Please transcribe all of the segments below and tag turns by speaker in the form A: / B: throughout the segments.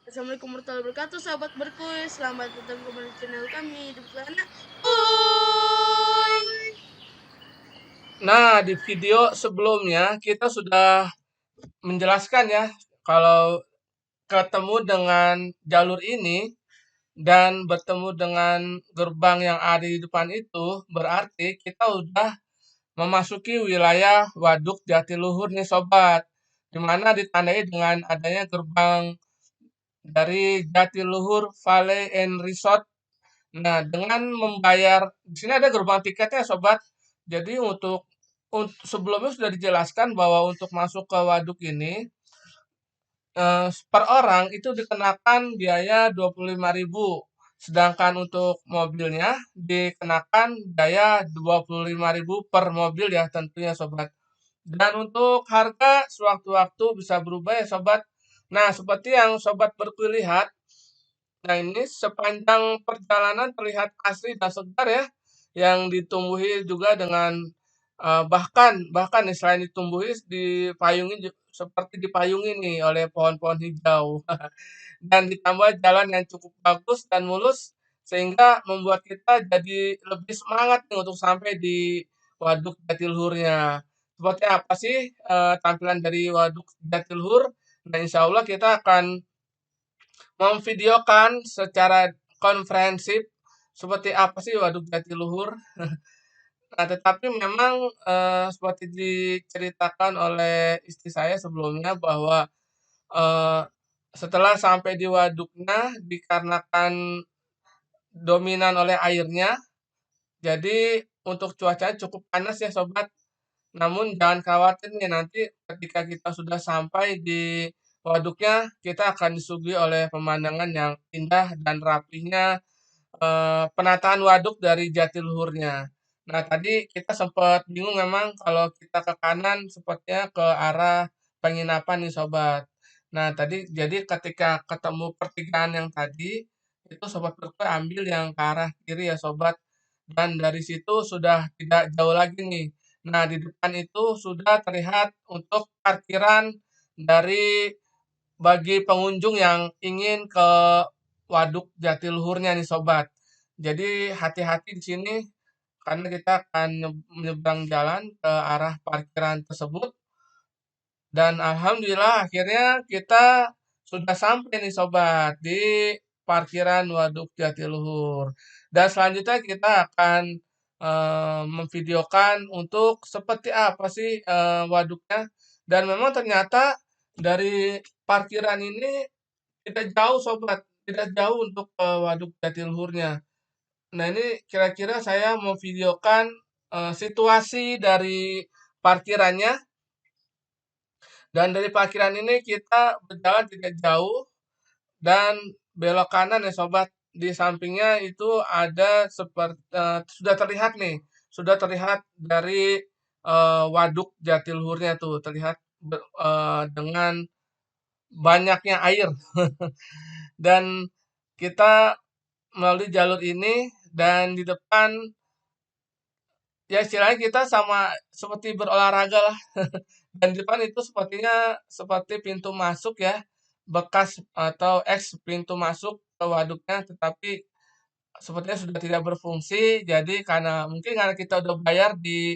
A: Assalamualaikum warahmatullahi wabarakatuh, sahabat berkuis. Selamat datang kembali di channel kami di sana. Uy.
B: Nah, di video sebelumnya kita sudah menjelaskan ya, kalau ketemu dengan jalur ini dan bertemu dengan gerbang yang ada di depan itu, berarti kita udah memasuki wilayah Waduk Jatiluhur nih sobat, di mana ditandai dengan adanya gerbang dari Jatiluhur Valley and Resort. Nah, dengan membayar di sini ada gerbang tiketnya sobat. Jadi sebelumnya sudah dijelaskan bahwa untuk masuk ke waduk ini per orang itu dikenakan biaya 25.000. Sedangkan untuk mobilnya dikenakan biaya 25.000 per mobil ya tentunya sobat. Dan untuk harga sewaktu-waktu bisa berubah ya sobat. Nah, seperti yang sobat berkuy lihat, nah ini sepanjang perjalanan terlihat asri dan segar ya, yang ditumbuhi juga dengan bahkan nih selain ditumbuhi dipayungi seperti dipayungi nih oleh pohon-pohon hijau. Dan ditambah jalan yang cukup bagus dan mulus sehingga membuat kita jadi lebih semangat nih untuk sampai di Waduk Jatiluhurnya. Seperti apa sih tampilan dari Waduk Jatiluhur? Nah, insya Allah kita akan memvideokan secara konferensif seperti apa sih Waduk Jatiluhur. Nah, tetapi memang seperti diceritakan oleh istri saya sebelumnya bahwa eh, setelah sampai di waduknya dikarenakan dominan oleh airnya, jadi untuk cuacanya cukup panas ya sobat. Namun jangan khawatir nih nanti ketika kita sudah sampai di waduknya, kita akan disuguhi oleh pemandangan yang indah dan rapihnya penataan waduk dari jatiluhurnya. Nah, tadi kita sempat bingung memang kalau kita ke kanan sepertinya ke arah penginapan nih sobat. Nah, tadi jadi ketika ketemu pertigaan yang tadi, itu sobat berkue ambil yang ke arah kiri ya sobat. Dan dari situ sudah tidak jauh lagi nih. Nah, di depan itu sudah terlihat untuk parkiran dari bagi pengunjung yang ingin ke Waduk Jatiluhurnya nih sobat. Jadi hati-hati di sini karena kita akan menyeberang jalan ke arah parkiran tersebut dan alhamdulillah akhirnya kita sudah sampai nih sobat di parkiran Waduk Jatiluhur. Dan selanjutnya kita akan memvideokan untuk seperti apa sih waduknya. Dan memang ternyata dari parkiran ini tidak jauh sobat, tidak jauh untuk Waduk Jatiluhurnya. Nah, ini kira-kira saya memvideokan situasi dari parkirannya dan dari parkiran ini kita berjalan tidak jauh dan belok kanan ya sobat. Di sampingnya itu ada seperti sudah terlihat nih, sudah terlihat dari waduk Jatiluhurnya tuh terlihat dengan banyaknya air dan kita melalui jalur ini dan di depan ya istilahnya kita sama seperti berolahraga lah. Dan di depan itu sepertinya seperti pintu masuk ya, bekas atau eks pintu masuk ke waduknya, tetapi sepertinya sudah tidak berfungsi. Jadi mungkin karena kita udah bayar di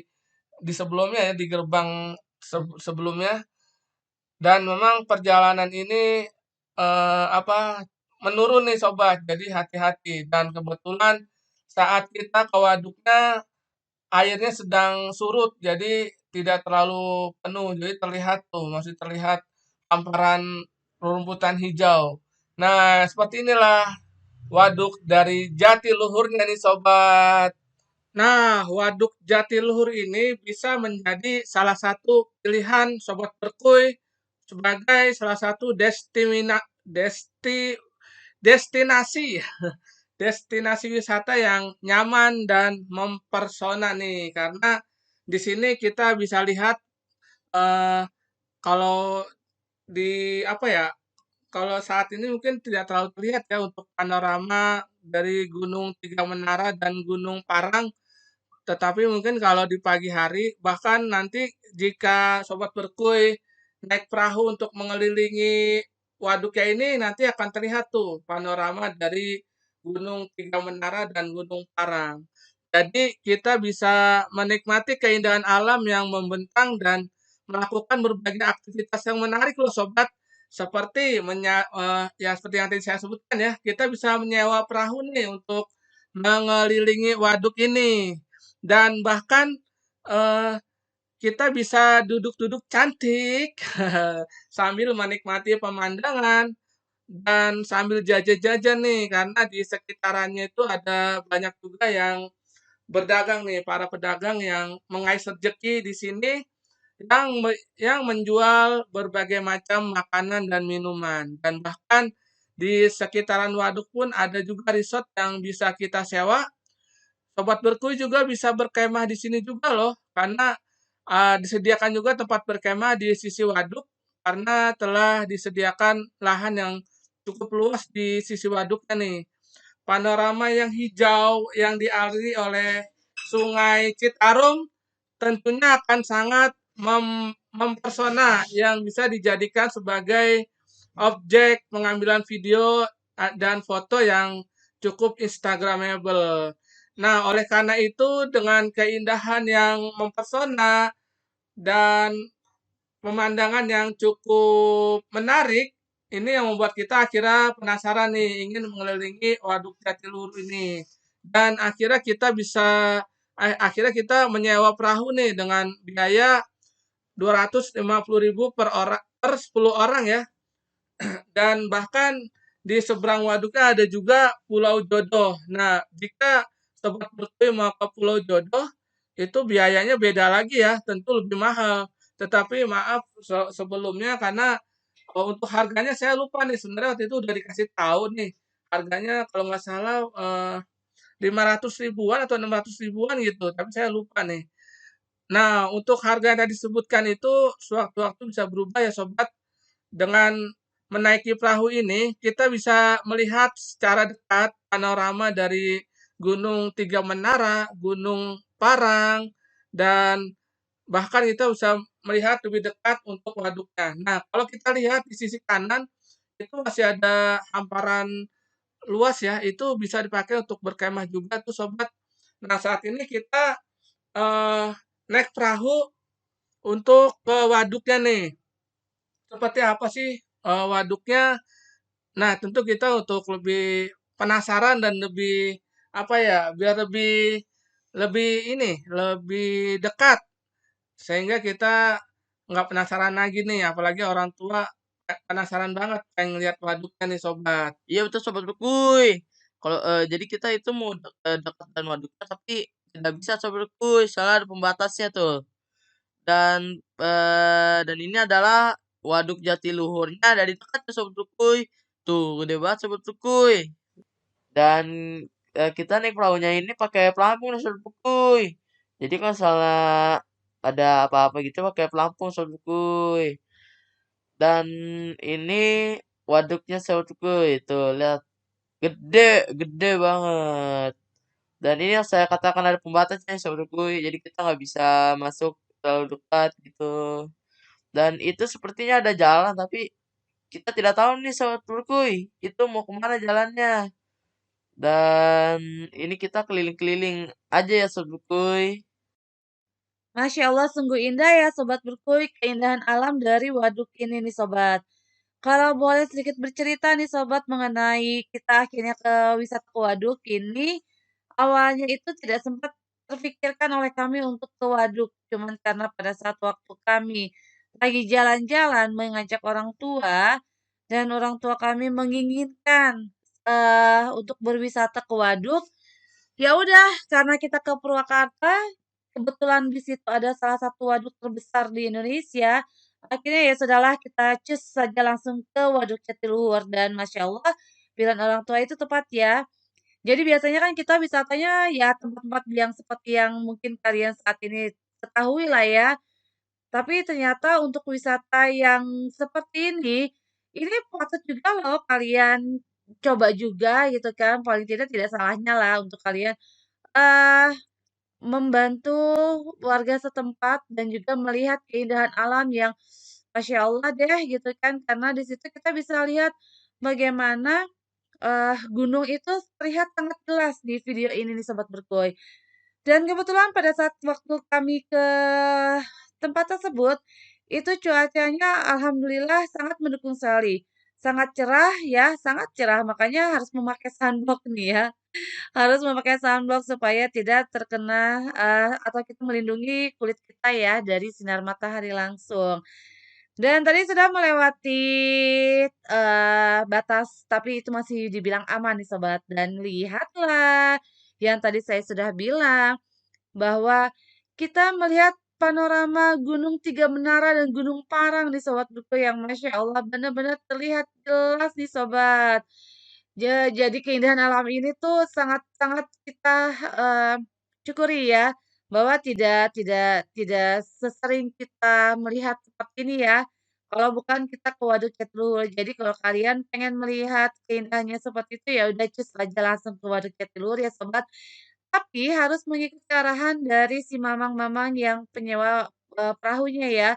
B: sebelumnya ya, di gerbang sebelumnya. Dan memang perjalanan ini apa menurun nih sobat. Jadi hati-hati. Dan kebetulan saat kita ke waduknya airnya sedang surut, jadi tidak terlalu penuh. Jadi terlihat tuh, masih terlihat hamparan rumputan hijau. Nah, seperti inilah waduk dari Jatiluhurnya nih sobat. Nah, waduk Jatiluhur ini bisa menjadi salah satu pilihan sobat berkuy sebagai salah satu destinasi destinasi wisata yang nyaman dan mempersona nih karena di sini kita bisa lihat eh, kalau di apa ya kalau saat ini mungkin tidak terlalu terlihat ya untuk panorama dari Gunung Tiga Menara dan Gunung Parang, tetapi mungkin kalau di pagi hari bahkan nanti jika sobat berkuy naik perahu untuk mengelilingi waduknya ini nanti akan terlihat tuh panorama dari Gunung Tiga Menara dan Gunung Parang. Jadi kita bisa menikmati keindahan alam yang membentang dan melakukan berbagai aktivitas yang menarik loh sobat. Seperti ya seperti yang tadi saya sebutkan ya, kita bisa menyewa perahu nih untuk mengelilingi waduk ini. Dan bahkan eh, kita bisa duduk-duduk cantik sambil menikmati pemandangan dan sambil jajan-jajan nih karena di sekitarannya itu ada banyak juga yang berdagang nih, para pedagang yang mengais rezeki di sini yang menjual berbagai macam makanan dan minuman. Dan bahkan di sekitaran waduk pun ada juga resort yang bisa kita sewa. Sobat Berkuy juga bisa berkemah di sini juga loh, karena disediakan juga tempat berkemah di sisi waduk karena telah disediakan lahan yang cukup luas di sisi waduknya nih. Panorama yang hijau yang dialiri oleh Sungai Citarum tentunya akan sangat mempesona yang bisa dijadikan sebagai objek pengambilan video dan foto yang cukup instagramable. Nah, oleh karena itu dengan keindahan yang mempesona dan pemandangan yang cukup menarik, ini yang membuat kita akhirnya penasaran nih, ingin mengelilingi Waduk Jatiluhur ini. Dan akhirnya kita menyewa perahu nih dengan biaya 250.000 per orang per 10 orang ya. Dan bahkan di seberang waduknya ada juga Pulau Jodoh. Nah, jika sobat Berkuy mau ke Pulau Jodoh, itu biayanya beda lagi ya, tentu lebih mahal. Tetapi maaf sebelumnya karena untuk harganya saya lupa nih, sebenarnya waktu itu udah dikasih tahu nih. Harganya kalau nggak salah 500 ribuan atau 600 ribuan gitu, tapi saya lupa nih. Nah, untuk harga yang tadi disebutkan itu sewaktu-waktu bisa berubah ya sobat. Dengan menaiki perahu ini, kita bisa melihat secara dekat panorama dari Gunung Tiga Menara, Gunung Parang, dan bahkan kita bisa melihat lebih dekat untuk waduknya. Nah, kalau kita lihat di sisi kanan, itu masih ada hamparan luas ya, itu bisa dipakai untuk berkemah juga tuh sobat. Nah, saat ini kita eh, naik perahu untuk ke waduknya nih. Seperti apa sih waduknya? Nah, tentu kita untuk lebih penasaran dan lebih apa ya, biar lebih lebih lebih dekat sehingga kita nggak penasaran lagi nih, apalagi orang tua penasaran banget pengen lihat waduknya nih sobat.
C: Iya betul Sobat Berkuy. Kalau jadi kita itu mau dekat dan waduknya tapi tidak bisa Sobat Berkuy, soalnya ada pembatasnya tuh. Dan ini adalah Waduk Jatiluhurnya dari dekat tuh Sobat Berkuy. Tuh gede banget Sobat Berkuy. Dan kita naik perahunya ini pakai pelampung nih Sobat Berkuy. Jadi kalau salah ada apa-apa gitu pakai pelampung Sobat Berkuy. Dan ini waduknya Sobat Berkuy. Tuh lihat gede, gede banget. Dan ini yang saya katakan ada pembatasnya Sobat Berkuy. Jadi kita nggak bisa masuk terlalu dekat gitu. Dan itu sepertinya ada jalan tapi kita tidak tahu nih Sobat Berkuy. Itu mau kemana jalannya. Dan ini kita keliling-keliling aja ya Sobat Berkuy.
D: Masya Allah, sungguh indah ya Sobat Berkuy, keindahan alam dari waduk ini nih Sobat. Kalau boleh sedikit bercerita nih Sobat mengenai kita akhirnya ke wisata ke waduk ini, awalnya itu tidak sempat terfikirkan oleh kami untuk ke waduk, cuman karena pada saat waktu kami lagi jalan-jalan mengajak orang tua, dan orang tua kami menginginkan untuk berwisata ke waduk, ya udah karena kita ke Purwakarta, kebetulan di situ ada salah satu waduk terbesar di Indonesia, akhirnya ya sudahlah kita cus saja langsung ke Waduk Jatiluhur dan Masya Allah pilihan orang tua itu tepat ya. Jadi biasanya kan kita wisatanya ya tempat-tempat yang seperti yang mungkin kalian saat ini ketahui lah ya. Tapi ternyata untuk wisata yang seperti ini patut juga loh kalian coba juga gitu kan. Paling tidak salahnya lah untuk kalian eh membantu warga setempat dan juga melihat keindahan alam yang Masya Allah deh gitu kan, karena di situ kita bisa lihat bagaimana gunung itu terlihat sangat jelas di video ini nih Sobat Berkuy. Dan kebetulan pada saat waktu kami ke tempat tersebut, itu cuacanya alhamdulillah sangat mendukung sekali. Sangat cerah ya, sangat cerah. Makanya harus memakai sunblock nih ya. Harus memakai sunblock supaya tidak terkena atau kita melindungi kulit kita ya dari sinar matahari langsung. Dan tadi sudah melewati batas, tapi itu masih dibilang aman nih sobat. Dan lihatlah yang tadi saya sudah bilang bahwa kita melihat panorama Gunung Tiga Menara dan Gunung Parang di Sobat Buku yang Masya Allah benar-benar terlihat jelas nih Sobat. Jadi keindahan alam ini tuh sangat-sangat kita eh, syukuri ya bahwa tidak sesering kita melihat seperti ini ya. Kalau bukan kita ke Waduk Jatiluhur. Jadi kalau kalian pengen melihat keindahannya seperti itu ya udah cus aja langsung ke Waduk Jatiluhur ya sobat. Tapi harus mengikuti arahan dari si mamang-mamang yang penyewa perahunya ya.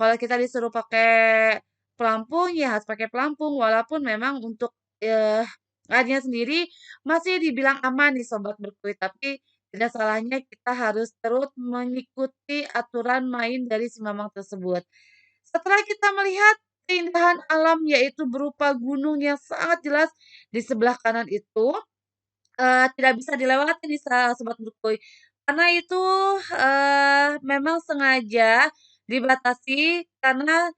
D: Kalau kita disuruh pakai pelampung ya harus pakai pelampung walaupun memang untuk eh, airnya sendiri masih dibilang aman nih sobat berkulit tapi tidak salahnya kita harus terus mengikuti aturan main dari si mamang tersebut. Setelah kita melihat keindahan alam yaitu berupa gunung yang sangat jelas di sebelah kanan itu tidak bisa dilewati nih Sobat Bukuy. Karena itu memang sengaja dibatasi karena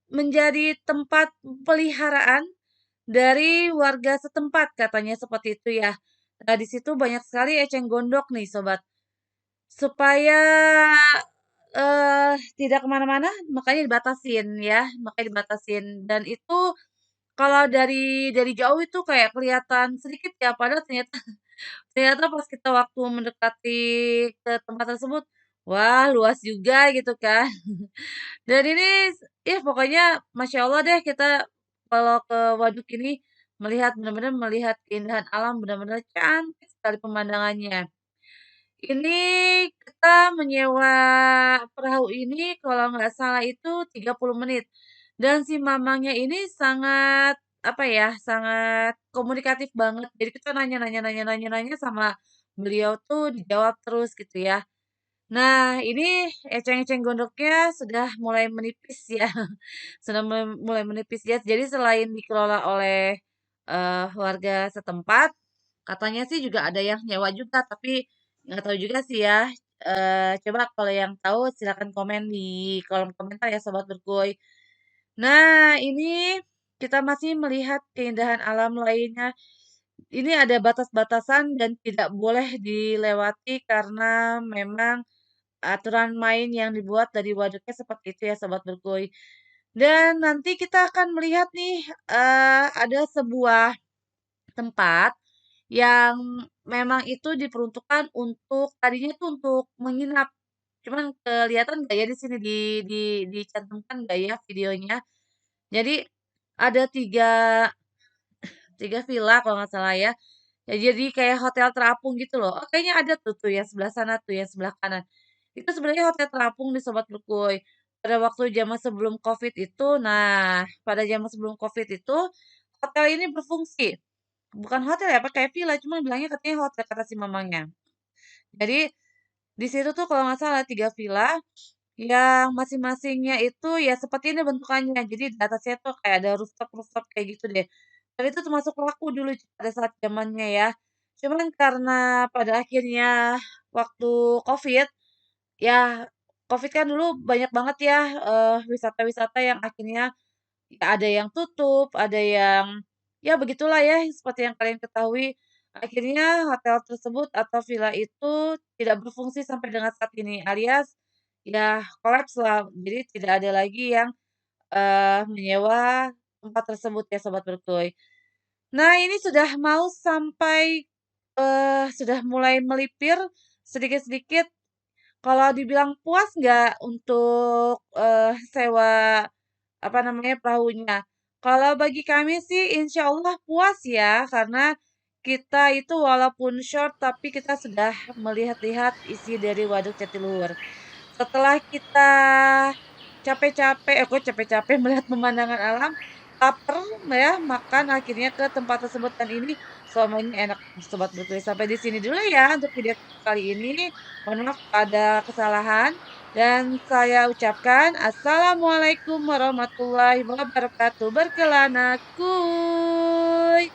D: menjadi tempat peliharaan dari warga setempat katanya seperti itu ya. Nah, di situ banyak sekali eceng gondok nih sobat. Supaya tidak kemana-mana, makanya dibatasin ya, makanya dibatasin. Dan itu kalau dari jauh itu kayak kelihatan sedikit ya, padahal ternyata ternyata pas kita waktu mendekati ke tempat tersebut, wah luas juga gitu kan. Dan ini ya pokoknya Masya Allah deh kita kalau ke waduk ini melihat benar-benar melihat keindahan alam benar-benar cantik sekali pemandangannya. Ini kita menyewa perahu ini kalau nggak salah itu 30 menit. Dan si mamangnya ini sangat apa ya, sangat komunikatif banget. Jadi kita nanya sama beliau tuh dijawab terus gitu ya. Nah, ini eceng-eceng gondoknya sudah mulai menipis ya. Sudah mulai menipis ya. Jadi selain dikelola oleh warga setempat, katanya sih juga ada yang nyewa juga, tapi nggak tahu juga sih ya. Coba kalau yang tahu silakan komen di kolom komentar ya Sobat Berkuy. Nah, ini kita masih melihat keindahan alam lainnya. Ini ada batas-batasan dan tidak boleh dilewati karena memang aturan main yang dibuat dari waduknya seperti itu ya Sobat Berkuy. Dan nanti kita akan melihat nih ada sebuah tempat yang memang itu diperuntukkan untuk tadinya tuh untuk menginap. Cuman kelihatan nggak ya di sini dicantumkan nggak ya videonya? Jadi ada tiga villa kalau nggak salah ya. Ya, jadi kayak hotel terapung gitu loh. Oh, kayaknya ada tuh yang sebelah sana tuh, yang sebelah kanan. Itu sebenarnya hotel terapung di Sobat Berkuy. Pada waktu zaman sebelum COVID itu, nah pada zaman sebelum COVID itu hotel ini berfungsi. Bukan hotel ya, pakai villa, cuma bilangnya katanya hotel kata si mamangnya. Jadi di situ tuh kalau nggak salah 3 villa yang masing-masingnya itu ya seperti ini bentukannya. Jadi di atasnya tuh kayak ada rooftop-rooftop kayak gitu deh. Dan itu termasuk laku dulu pada saat zamannya ya. Cuman karena pada akhirnya waktu COVID, ya COVID kan dulu banyak banget ya wisata-wisata yang akhirnya ya ada yang tutup, ada yang ya begitulah ya seperti yang kalian ketahui. Akhirnya hotel tersebut atau villa itu tidak berfungsi sampai dengan saat ini alias ya kolaps lah. Jadi tidak ada lagi yang menyewa tempat tersebut ya Sobat Berkuy. Nah, ini sudah mau sampai sudah mulai melipir sedikit-sedikit. Kalau dibilang puas nggak untuk sewa apa namanya perahunya? Kalau bagi kami sih insya Allah puas ya karena kita itu walaupun short tapi kita sudah melihat-lihat isi dari Waduk Jatiluhur. Setelah kita kok capek-capek melihat pemandangan alam, lapar ya, makan akhirnya ke tempat tersebut dan ini semuanya enak Sobat Berkuy. Sampai di sini dulu ya untuk video kali ini. Mohon maaf ada kesalahan dan saya ucapkan assalamualaikum warahmatullahi wabarakatuh. Berkelana kuy.